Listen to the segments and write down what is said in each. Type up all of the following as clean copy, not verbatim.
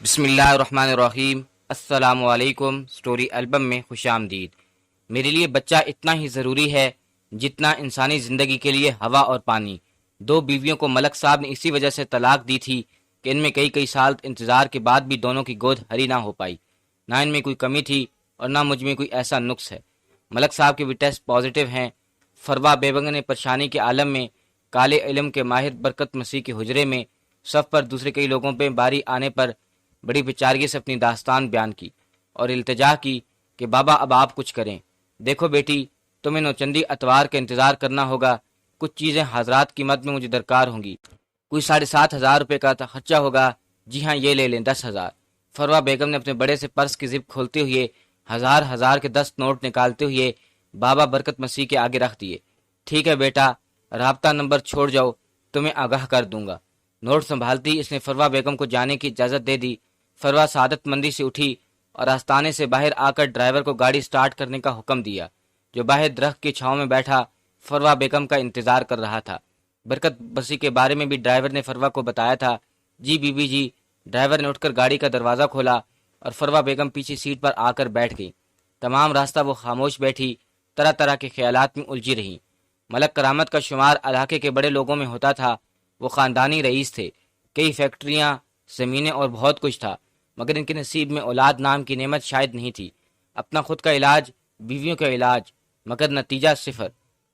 بسم اللہ الرحمن الرحیم۔ السلام علیکم۔ سٹوری البم میں خوش آمدید۔ میرے لیے بچہ اتنا ہی ضروری ہے جتنا انسانی زندگی کے لیے ہوا اور پانی۔ دو بیویوں کو ملک صاحب نے اسی وجہ سے طلاق دی تھی کہ ان میں کئی سال انتظار کے بعد بھی دونوں کی گود ہری نہ ہو پائی۔ نہ ان میں کوئی کمی تھی اور نہ مجھ میں کوئی ایسا نقص ہے۔ ملک صاحب کے بھی ٹیسٹ پازیٹیو ہیں۔ فروا بیگم نے پریشانی کے عالم میں کالے علم کے ماہر برکت مسیح کے حجرے میں صف پر دوسرے کئی لوگوں پہ باری آنے پر بڑی بیچارگی سے اپنی داستان بیان کی اور التجا کی کہ بابا اب آپ کچھ کریں۔ دیکھو بیٹی، تمہیں نوچندی اتوار کا انتظار کرنا ہوگا۔ کچھ چیزیں حضرات کی مد میں مجھے درکار ہوں گی۔ کوئی 7,500 روپے کا خرچہ ہوگا۔ جی ہاں، یہ لے لیں 10,000۔ فروا بیگم نے اپنے بڑے سے پرس کی زپ کھولتے ہوئے ہزار کے 10 نوٹ نکالتے ہوئے بابا برکت مسیح کے آگے رکھ دیے۔ ٹھیک ہے بیٹا، رابطہ نمبر چھوڑ جاؤ، تمہیں آگاہ کر دوں گا۔ نوٹ سنبھالتی اس نے فروا بیگم کو جانے کی اجازت دے دی۔ فروا سعادت مندی سے اٹھی اور آستانے سے باہر آ کر ڈرائیور کو گاڑی سٹارٹ کرنے کا حکم دیا، جو باہر درخت کی چھاؤں میں بیٹھا فروا بیگم کا انتظار کر رہا تھا۔ برکت مسیح کے بارے میں بھی ڈرائیور نے فروا کو بتایا تھا۔ جی بی بی جی۔ ڈرائیور نے اٹھ کر گاڑی کا دروازہ کھولا اور فروا بیگم پیچھے سیٹ پر آ کر بیٹھ گئی۔ تمام راستہ وہ خاموش بیٹھی، طرح کے خیالات میں الجھی رہی۔ ملک کرامت کا شمار علاقے کے بڑے لوگوں میں ہوتا تھا۔ وہ خاندانی رئیس تھے، کئی فیکٹریاں، زمینیں اور بہت کچھ تھا، مگر ان کے نصیب میں اولاد نام کی نعمت شاید نہیں تھی۔ اپنا خود کا علاج، بیویوں کا علاج، مگر نتیجہ صفر۔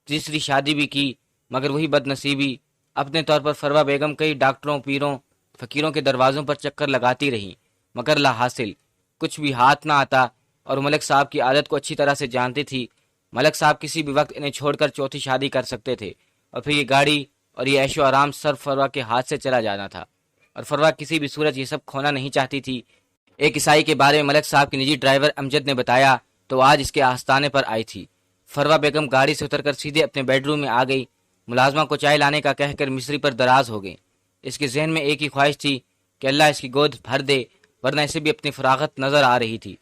تیسری شادی بھی کی، مگر وہی بد نصیبی۔ اپنے طور پر فروا بیگم کئی ڈاکٹروں، پیروں، فقیروں کے دروازوں پر چکر لگاتی رہیں، مگر لا حاصل، کچھ بھی ہاتھ نہ آتا، اور ملک صاحب کی عادت کو اچھی طرح سے جانتی تھی۔ ملک صاحب کسی بھی وقت انہیں چھوڑ کر چوتھی شادی کر سکتے تھے، اور پھر یہ گاڑی اور یہ عیش و آرام سر فروا کے ہاتھ سے چلا جانا تھا، اور فروا کسی بھی صورت یہ سب کھونا نہیں چاہتی تھی۔ ایک عیسائی کے بارے میں ملک صاحب کے نجی ڈرائیور امجد نے بتایا تو آج اس کے آستانے پر آئی تھی۔ فروا بیگم گاڑی سے اتر کر سیدھے اپنے بیڈ روم میں آ گئی۔ ملازمہ کو چائے لانے کا کہہ کر مصری پر دراز ہو گئی۔ اس کے ذہن میں ایک ہی خواہش تھی کہ اللہ اس کی گود بھر دے، ورنہ اسے بھی اپنی فراغت نظر آ رہی تھی۔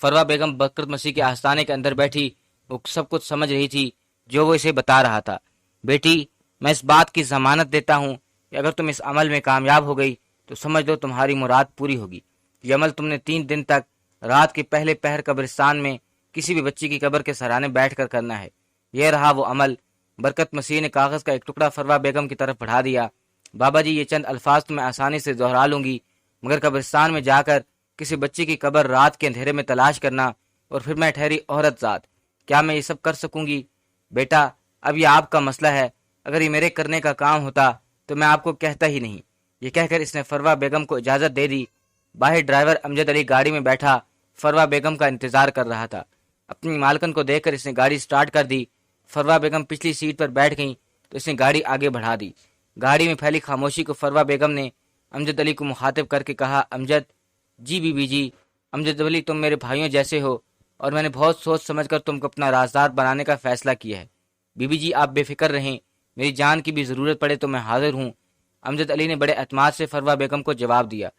فروا بیگم برکت مسیح کے آستانے کے اندر بیٹھی، وہ سب کچھ سمجھ رہی تھی جو وہ اسے بتا رہا تھا۔ بیٹی، میں اس بات کی ضمانت دیتا ہوں کہ اگر تم اس عمل میں کامیاب ہو گئی تو سمجھ لو تمہاری مراد پوری ہوگی۔ یہ عمل تم نے 3 دن تک رات کے پہلے پہر قبرستان میں کسی بھی بچی کی قبر کے سرانے بیٹھ کر کرنا ہے۔ یہ رہا وہ عمل۔ برکت مسیح نے کاغذ کا ایک ٹکڑا فروا بیگم کی طرف بڑھا دیا۔ بابا جی، یہ چند الفاظ تو میں آسانی سے دہرا لوں گی، مگر قبرستان میں جا کر کسی بچی کی قبر رات کے اندھیرے میں تلاش کرنا، اور پھر میں ٹھہری عورت ذات، کیا میں یہ سب کر سکوں گی؟ بیٹا، اب یہ آپ کا مسئلہ ہے، اگر یہ میرے کرنے کا کام ہوتا تو میں آپ کو کہتا ہی نہیں۔ یہ کہہ کر اس نے فروا بیگم کو اجازت دے دی۔ باہر ڈرائیور امجد علی گاڑی میں بیٹھا فروا بیگم کا انتظار کر رہا تھا۔ اپنی مالکن کو دیکھ کر اس نے گاڑی سٹارٹ کر دی۔ فروا بیگم پچھلی سیٹ پر بیٹھ گئیں تو اس نے گاڑی آگے بڑھا دی۔ گاڑی میں پھیلی خاموشی کو فروا بیگم نے امجد علی کو مخاطب کر کے کہا، امجد۔ جی بی بی جی۔ امجد علی، تم میرے بھائیوں جیسے ہو، اور میں نے بہت سوچ سمجھ کر تم کو اپنا رازدار بنانے کا فیصلہ کیا ہے۔ بی بی جی، آپ بے فکر رہیں، میری جان کی بھی ضرورت پڑے تو میں حاضر ہوں۔ امجد علی نے بڑے اعتماد سے فروا بیگم کو جواب دیا۔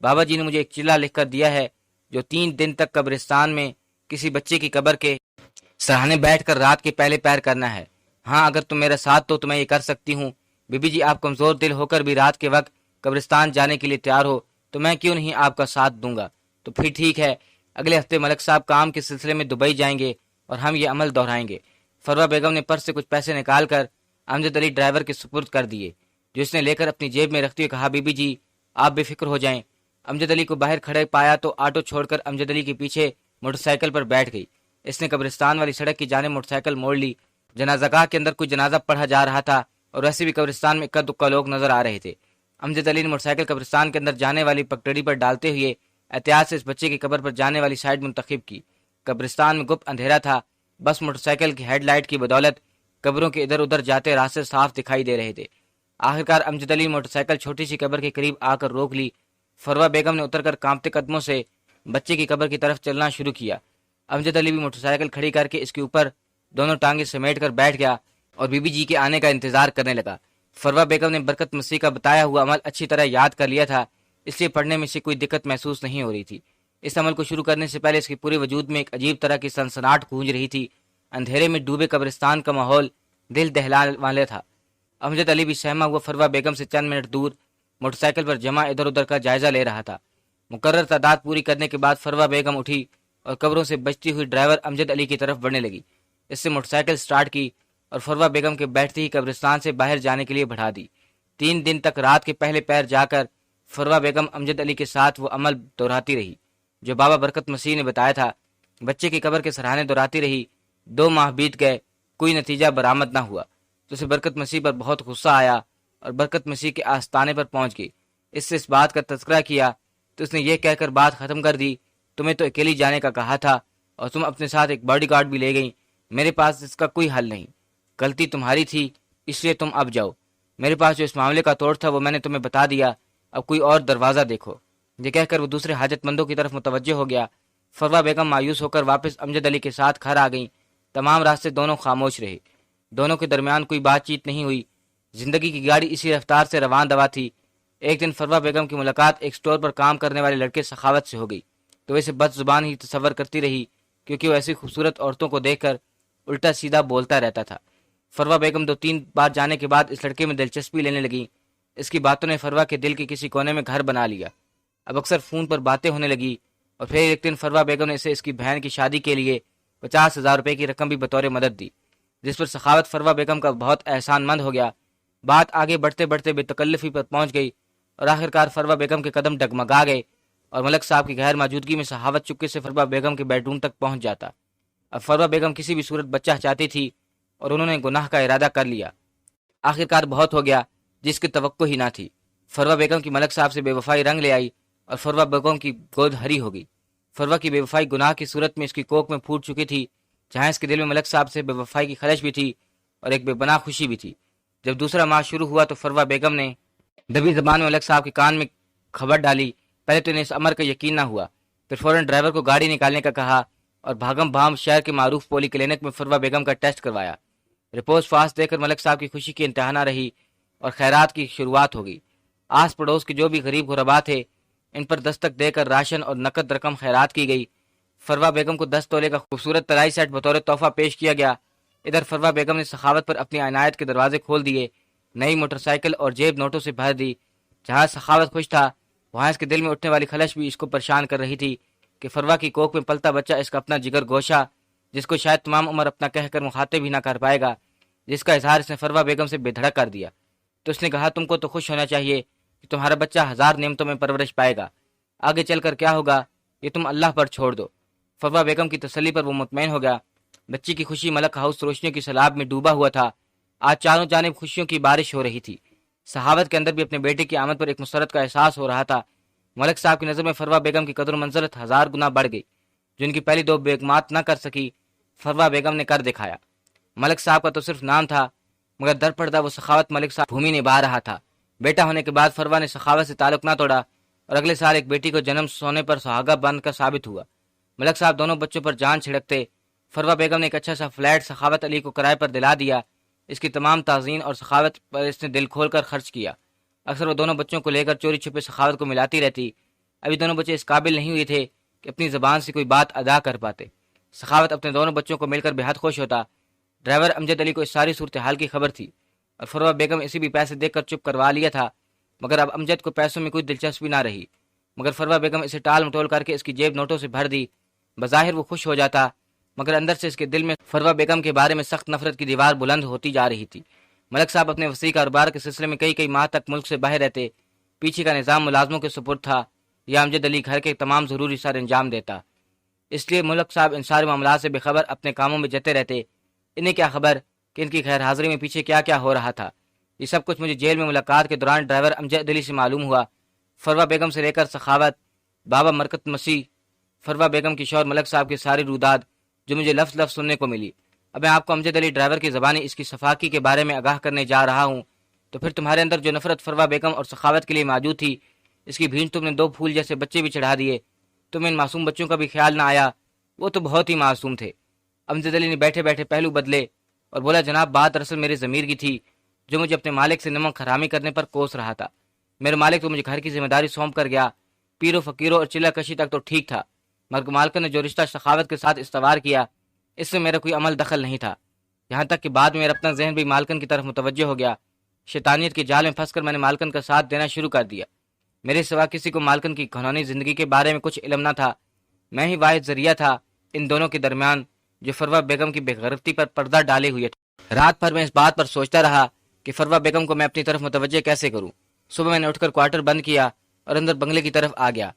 بابا جی نے مجھے ایک چلہ لکھ کر دیا ہے جو 3 دن تک قبرستان میں کسی بچے کی قبر کے سراہنے بیٹھ کر رات کے پہلے پیر کرنا ہے۔ ہاں، اگر تم میرا ساتھ دو تو میں یہ کر سکتی ہوں۔ بی بی جی، آپ کمزور دل ہو کر بھی رات کے وقت قبرستان جانے کے لیے تیار ہو تو میں کیوں نہیں آپ کا ساتھ دوں گا۔ تو پھر ٹھیک ہے، اگلے ہفتے ملک صاحب کام کے سلسلے میں دبئی جائیں گے اور ہم یہ عمل دہرائیں گے۔ فروا بیگم نے پرس سے کچھ پیسے نکال کر امجد علی ڈرائیور کے سپرد کر دیے، جو اس نے لے کر اپنی جیب میں رکھتے ہوئے کہا، بی بی جی، آپ بے فکر ہو جائیں۔ امجد علی کو باہر کھڑے پایا تو آٹو چھوڑ کر امجد علی کے پیچھے موٹر سائیکل پر بیٹھ گئی۔ اس نے قبرستان والی سڑک کی جانب موٹر سائیکل موڑ لی۔ جنازہ گاہ کے اندر کوئی جنازہ پڑھا جا رہا تھا، اور ویسے بھی قبرستان میں اکا دکا لوگ نظر آ رہے تھے۔ امجد علی نے موٹر سائیکل قبرستان کے اندر جانے والی پگڈنڈی پر ڈالتے ہوئے احتیاط سے اس بچے کی قبر پر جانے والی سائیڈ منتخب کی۔ قبرستان میں گپ اندھیرا تھا، بس موٹر سائیکل کی ہیڈ لائٹ کی بدولت قبروں کے ادھر ادھر جاتے راستے صاف دکھائی دے رہے تھے۔ آخرکار امجد علی موٹر سائیکل چھوٹی سی قبر کے قریب آ کر روک لی۔ فروا بیگم نے اتر کر کانپتے قدموں سے بچے کی قبر کی طرف چلنا شروع کیا۔ امجد علی بھی موٹر سائیکل کھڑی کر کے اس کے اوپر دونوں ٹانگیں سمیٹ کر بیٹھ گیا اور بی بی جی کے آنے کا انتظار کرنے لگا۔ فروا بیگم نے برکت مسیح کا بتایا ہوا عمل اچھی طرح یاد کر لیا تھا، اس لیے پڑھنے میں سے کوئی دقت محسوس نہیں ہو رہی تھی۔ اس عمل کو شروع کرنے سے پہلے اس کے پورے وجود میں ایک عجیب طرح کی سنسناہٹ گونج رہی تھی۔ اندھیرے میں ڈوبے قبرستان کا ماحول دل دہلانے والا تھا۔ امجد علی بھی سہما ہوا فروا بیگم سے چند منٹ دور موٹر سائیکل پر جمع ادھر ادھر کا جائزہ لے رہا تھا۔ مقرر تعداد پوری کرنے کے بعد فروا بیگم اٹھی اور قبروں سے بچتی ہوئی ڈرائیور امجد علی کی طرف بڑھنے لگی۔ اس سے موٹر سائیکل سٹارٹ کی اور فروا بیگم کے بیٹھتے ہی قبرستان سے باہر جانے کے لیے بڑھا دی۔ 3 دن تک رات کے پہلے پہر جا کر فروا بیگم امجد علی کے ساتھ وہ عمل دہراتی رہی جو بابا برکت مسیح نے بتایا تھا۔ بچے کی قبر کے سرحانے دہراتی رہی۔ 2 ماہ بیت گئے، کوئی نتیجہ برآمد نہ ہوا تو اسے برکت مسیح پر بہت غصہ آیا اور برکت مسیح کے آستانے پر پہنچ گئی۔ اس سے اس بات کا تذکرہ کیا تو اس نے یہ کہہ کر بات ختم کر دی، تمہیں تو اکیلی جانے کا کہا تھا اور تم اپنے ساتھ ایک باڈی گارڈ بھی لے گئی، میرے پاس اس کا کوئی حل نہیں، غلطی تمہاری تھی اس لیے تم اب جاؤ، میرے پاس جو اس معاملے کا توڑ تھا وہ میں نے تمہیں بتا دیا، اب کوئی اور دروازہ دیکھو۔ یہ کہہ کر وہ دوسرے حاجت مندوں کی طرف متوجہ ہو گیا۔ فروا بیگم مایوس ہو کر واپس امجد علی کے ساتھ گھر آ گئیں۔ تمام راستے دونوں خاموش رہے، دونوں کے درمیان کوئی بات چیت نہیں ہوئی۔ زندگی کی گاڑی اسی رفتار سے روان دوا تھی۔ ایک دن فروا بیگم کی ملاقات ایک سٹور پر کام کرنے والے لڑکے سخاوت سے ہو گئی تو اسے بد زبان ہی تصور کرتی رہی کیونکہ وہ ایسی خوبصورت عورتوں کو دیکھ کر الٹا سیدھا بولتا رہتا تھا۔ فروا بیگم 2-3 بار جانے کے بعد اس لڑکے میں دلچسپی لینے لگی۔ اس کی باتوں نے فروا کے دل کے کسی کونے میں گھر بنا لیا۔ اب اکثر فون پر باتیں ہونے لگی اور پھر ایک دن فروا بیگم نے اسے اس کی بہن کی شادی کے لیے 50,000 روپے کی رقم بھی بطور مدد دی، جس پر سخاوت فروا بیگم کا بہت احسان مند ہو گیا۔ بات آگے بڑھتے بڑھتے بے تکلفی پر پہنچ گئی اور آخرکار فروا بیگم کے قدم ڈگمگا گئے اور ملک صاحب کی غیر موجودگی میں سخاوت چپکے سے فروا بیگم کے بیڈ روم تک پہنچ جاتا۔ اب فروا بیگم کسی بھی صورت بچہ چاہتی تھی اور انہوں نے گناہ کا ارادہ کر لیا۔ آخرکار بہت ہو گیا جس کی توقع ہی نہ تھی۔ فروا بیگم کی ملک صاحب سے بے وفائی رنگ لے آئی اور فروا بیگم کی گود ہری ہو گئی۔ فروا کی بے وفائی گناہ کی صورت میں اس کی کوکھ میں پھوٹ چکی تھی، جہاں اس کے دل میں ملک صاحب سے بے وفائی کی خلش بھی تھی اور ایک بے پناہ خوشی بھی تھی۔ جب دوسرا ماہ شروع ہوا تو فروا بیگم نے دبی زبان میں ملک صاحب کے کان میں خبر ڈالی۔ پہلے تو انہیں اس امر کا یقین نہ ہوا، پھر فوراً ڈرائیور کو گاڑی نکالنے کا کہا اور بھاگم بھام شہر کے معروف پولی کلینک میں فروا بیگم کا ٹیسٹ کروایا۔ رپورٹ فاسٹ دے کر ملک صاحب کی خوشی کی انتہا نہ رہی اور خیرات کی شروعات ہو گئی۔ آس پڑوس کے جو بھی غریب غربا تھے ان پر دستک دے کر راشن اور نقد رقم خیرات کی گئی۔ فروا بیگم کو 10 تولے کا خوبصورت طلائی سیٹ بطور تحفہ پیش کیا گیا۔ ادھر فروا بیگم نے سخاوت پر اپنی عنایت کے دروازے کھول دیے، نئی موٹر سائیکل اور جیب نوٹوں سے بھر دی۔ جہاں سخاوت خوش تھا وہاں اس کے دل میں اٹھنے والی خلش بھی اس کو پریشان کر رہی تھی کہ فروا کی کوکھ میں پلتا بچہ اس کا اپنا جگر گوشہ، جس کو شاید تمام عمر اپنا کہہ کر مخاطب ہی نہ کر پائے گا، جس کا اظہار اس نے فروا بیگم سے بے دھڑک کر دیا۔ تو اس نے کہا تم کو تو خوش ہونا چاہیے کہ تمہارا بچہ 1000 نعمتوں میں پرورش پائے گا، آگے چل کر کیا ہوگا یہ تم اللہ پر چھوڑ دو۔ فروا بیگم کی تسلی پر وہ مطمئن ہو گیا۔ بچی کی خوشی ملک ہاؤس روشنیوں کی سیلاب میں ڈوبا ہوا تھا۔ آج چاروں جانب خوشیوں کی بارش ہو رہی تھی۔ سخاوت کے اندر بھی اپنے بیٹے کی آمد پر ایک مسرت کا احساس ہو رہا تھا۔ ملک صاحب کی نظر میں فروا بیگم کی قدر و منزلت 1000 گنا بڑھ گئی۔ جن کی پہلی 2 بیگمات نہ کر سکی فروا بیگم نے کر دکھایا۔ ملک صاحب کا تو صرف نام تھا مگر در پردہ وہ سخاوت ملک صاحب بھومی نبھا رہا تھا۔ بیٹا ہونے کے بعد فروا نے سخاوت سے تعلق نہ توڑا اور اگلے سال ایک بیٹی کو جنم سونے پر سہاگا بن کر ثابت ہوا۔ ملک صاحب دونوں بچوں پر جان چھڑکتے۔ فروا بیگم نے ایک اچھا سا فلیٹ سخاوت علی کو کرائے پر دلا دیا۔ اس کی تمام تعزین اور سخاوت پر اس نے دل کھول کر خرچ کیا۔ اکثر وہ دونوں بچوں کو لے کر چوری چھپے سخاوت کو ملاتی رہتی۔ ابھی دونوں بچے اس قابل نہیں ہوئے تھے کہ اپنی زبان سے کوئی بات ادا کر پاتے۔ سخاوت اپنے دونوں بچوں کو مل کر بے حد خوش ہوتا۔ ڈرائیور امجد علی کو اس ساری صورتحال کی خبر تھی اور فروا بیگم اسی بھی پیسے دیکھ کر چپ کروا لیا تھا، مگر اب امجد کو پیسوں میں کوئی دلچسپی نہ رہی، مگر فروا بیگم اسے ٹال مٹول کر کے اس کی جیب نوٹوں سے بھر دی۔ بظاہر وہ خوش ہو جاتا مگر اندر سے اس کے دل میں فروا بیگم کے بارے میں سخت نفرت کی دیوار بلند ہوتی جا رہی تھی۔ ملک صاحب اپنے وسیع کاروبار کے سلسلے میں کئی ماہ تک ملک سے باہر رہتے۔ پیچھے کا نظام ملازموں کے سپرد تھا یا امجد علی گھر کے تمام ضروری سر انجام دیتا، اس لیے ملک صاحب ان سارے معاملات سے بے خبر اپنے کاموں میں جتے رہتے۔ انہیں کیا خبر کہ ان کی غیر حاضری میں پیچھے کیا کیا ہو رہا تھا۔ یہ سب کچھ مجھے جیل میں ملاقات کے دوران ڈرائیور امجد علی سے معلوم ہوا۔ فروا بیگم سے لے کر سخاوت، بابا برکت مسیح، فروا بیگم کی شوہر ملک صاحب کی ساری روداد جو مجھے لفظ لفظ سننے کو ملی۔ اب میں آپ کو امجد علی ڈرائیور کی زبانی اس کی صفاقی کے بارے میں آگاہ کرنے جا رہا ہوں، تو پھر تمہارے اندر جو نفرت فروا بیگم اور سخاوت کے لیے موجود تھی، اس کی بھینٹ تم نے 2 پھول جیسے بچے بھی چڑھا دیے۔ تمہیں ان معصوم بچوں کا بھی خیال نہ آیا، وہ تو بہت ہی معصوم تھے۔ امجد علی نے بیٹھے بیٹھے پہلو بدلے اور بولا جناب بات دراصل میرے ضمیر کی تھی جو مجھے اپنے مالک سے نمک حرامی کرنے پر کوس رہا تھا۔ میرے مالک تو مجھے گھر کی ذمہ داری سونپ کر گیا، پیروں فقیروں اور چلہ کشی تک تو ٹھیک تھا، مگر مالکن نے جو رشتہ سخاوت کے ساتھ استوار کیا اس میں میرا کوئی عمل دخل نہیں تھا، یہاں تک کہ بعد میں میرا اپنا ذہن بھی مالکن کی طرف متوجہ ہو گیا۔ شیطانیت کے جال میں پھنس کر میں نے مالکن کا ساتھ دینا شروع کر دیا۔ میرے سوا کسی کو مالکن کی گھنونی زندگی کے بارے میں کچھ علم نہ تھا۔ میں ہی واحد ذریعہ تھا ان دونوں کے درمیان جو فروہ بیگم کی بے غیرتی پر پردہ ڈالے ہوئے تھا۔ رات بھر میں اس بات پر سوچتا رہا کہ فروہ بیگم کو میں اپنی طرف متوجہ کیسے کروں۔ صبح میں نے اٹھ کر کوارٹر بند کیا اور اندر بنگلے کی طرف آ گیا۔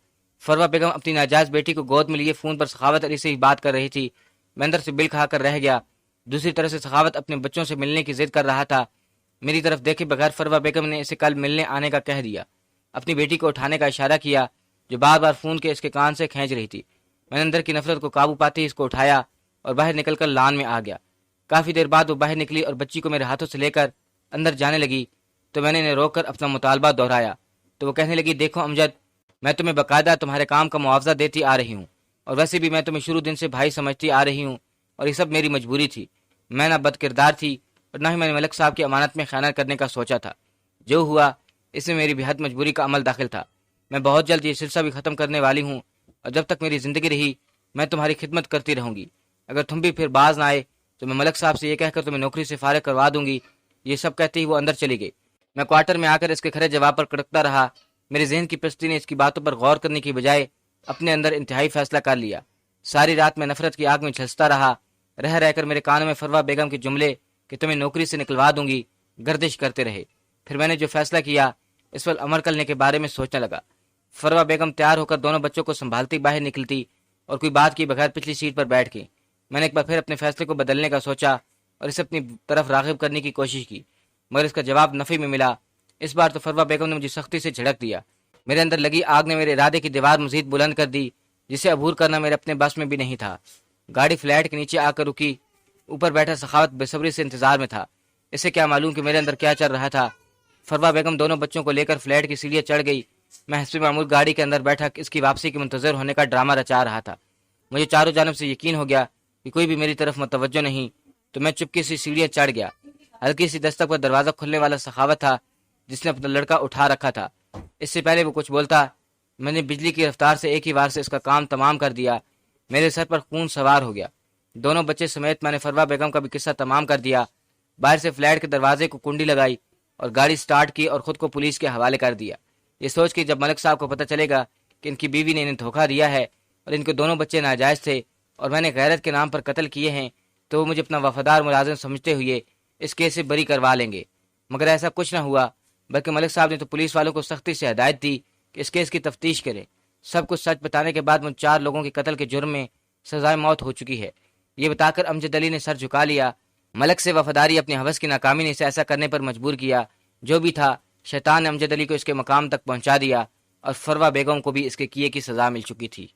فروہ بیگم اپنی ناجائز بیٹی کو گود میں لیے فون پر سخاوت علی سے ہی بات کر رہی تھی۔ میں اندر سے بل کھا کر رہ گیا۔ دوسری طرف سے سخاوت اپنے بچوں سے ملنے کی ضد کر رہا تھا۔ میری طرف دیکھے بغیر فروہ بیگم نے اسے کل ملنے آنے کا کہہ دیا۔ اپنی بیٹی کو اٹھانے کا اشارہ کیا جو بار بار فون کے اس کے کان سے کھینچ رہی تھی۔ میں نے اندر کی نفرت کو قابو پاتے ہی اس کو اٹھایا اور باہر نکل کر لان میں آ گیا۔ کافی دیر بعد وہ باہر نکلی اور بچی کو میرے ہاتھوں سے لے کر اندر جانے لگی تو میں نے انہیں روک کر اپنا مطالبہ دہرایا تو وہ کہنے لگی، دیکھو امجد، میں تمہیں باقاعدہ تمہارے کام کا معاوضہ دیتی آ رہی ہوں، اور ویسے بھی میں تمہیں شروع دن سے بھائی سمجھتی آ رہی ہوں، اور یہ سب میری مجبوری تھی۔ میں نہ بد کردار تھی اور نہ ہی میں نے ملک صاحب کی امانت میں خیانت کرنے کا سوچا تھا۔ جو ہوا اس میں میری بےحد مجبوری کا عمل داخل تھا۔ میں بہت جلد یہ سلسلہ بھی ختم کرنے والی ہوں، اور جب تک میری زندگی رہی میں تمہاری خدمت کرتی رہوں گی۔ اگر تم بھی پھر باز نہ آئے تو میں ملک صاحب سے یہ کہہ کر تمہیں نوکری سے فارغ کروا دوں گی۔ یہ سب کہتے ہی وہ اندر چلی گئی۔ میں کوارٹر میں آ کر اس کے کھرے جواب پر کڑکتا رہا۔ میرے ذہن کی پستی نے اس کی باتوں پر غور کرنے کی بجائے اپنے اندر انتہائی فیصلہ کر لیا۔ ساری رات میں نفرت کی آگ میں جھلستا رہا۔ رہ کر میرے کانوں میں فروہ بیگم کے جملے کہ تمہیں نوکری سے نکلوا دوں گی گردش کرتے رہے۔ پھر میں نے جو فیصلہ کیا اس پر عمل کرنے کے بارے میں سوچنے لگا۔ فروہ بیگم تیار ہو کر دونوں بچوں کو سنبھالتی باہر نکلتی اور کوئی بات کی بغیر پچھلی سیٹ پر بیٹھ گئی۔ میں نے ایک بار پھر اپنے فیصلے کو بدلنے کا سوچا اور اسے اپنی طرف راغب کرنے کی کوشش کی، مگر اس کا جواب نفی میں ملا۔ اس بار تو فروہ بیگم نے مجھے سختی سے جھڑک دیا۔ میرے اندر لگی آگ نے میرے ارادے کی دیوار مزید بلند کر دی، جسے عبور کرنا میرے اپنے بس میں بھی نہیں تھا۔ گاڑی فلیٹ کے نیچے آ کر رکی۔ اوپر بیٹھا سخاوت بے صبری سے انتظار میں تھا۔ اسے کیا معلوم کہ میرے اندر کیا چل رہا تھا۔ فروہ بیگم دونوں بچوں کو لے کر فلیٹ کی سیڑھیاں چڑھ گئی۔ میں حسب معمول گاڑی کے اندر بیٹھا اس کی واپسی کے منتظر ہونے کا ڈرامہ رچا رہا تھا۔ مجھے چاروں جانب سے یقین ہو گیا کہ کوئی بھی میری طرف متوجہ نہیں، تو میں چپکے سے سیڑھیاں چڑھ گیا۔ ہلکی سی دستک پر دروازہ کھلنے والا سخاوت تھا جس نے اپنا لڑکا اٹھا رکھا تھا۔ اس سے پہلے وہ کچھ بولتا میں نے بجلی کی رفتار سے ایک ہی وار سے اس کا کام تمام کر دیا۔ میرے سر پر خون سوار ہو گیا۔ دونوں بچے سمیت میں نے فروہ بیگم کا بھی قصہ تمام کر دیا۔ باہر سے فلیٹ کے دروازے کو کنڈی لگائی اور گاڑی سٹارٹ کی اور خود کو پولیس کے حوالے کر دیا، یہ سوچ کے جب ملک صاحب کو پتہ چلے گا کہ ان کی بیوی نے انہیں دھوکہ دیا ہے اور ان کے دونوں بچے ناجائز تھے اور میں نے غیرت کے نام پر قتل کیے ہیں، تو وہ مجھے اپنا وفادار ملازم سمجھتے ہوئے اس کیس سے بری کروا لیں گے۔ مگر ایسا کچھ نہ ہوا، بلکہ ملک صاحب نے تو پولیس والوں کو سختی سے ہدایت دی کہ اس کیس کی تفتیش کریں۔ سب کچھ سچ بتانے کے بعد ان 4 لوگوں کے قتل کے جرم میں سزائے موت ہو چکی ہے۔ یہ بتا کر امجد علی نے سر جھکا لیا۔ ملک سے وفاداری اپنی ہوس کی ناکامی نے اسے ایسا کرنے پر مجبور کیا۔ جو بھی تھا، شیطان نے امجد علی کو اس کے مقام تک پہنچا دیا اور فروہ بیگم کو بھی اس کے کیے کی سزا مل چکی تھی۔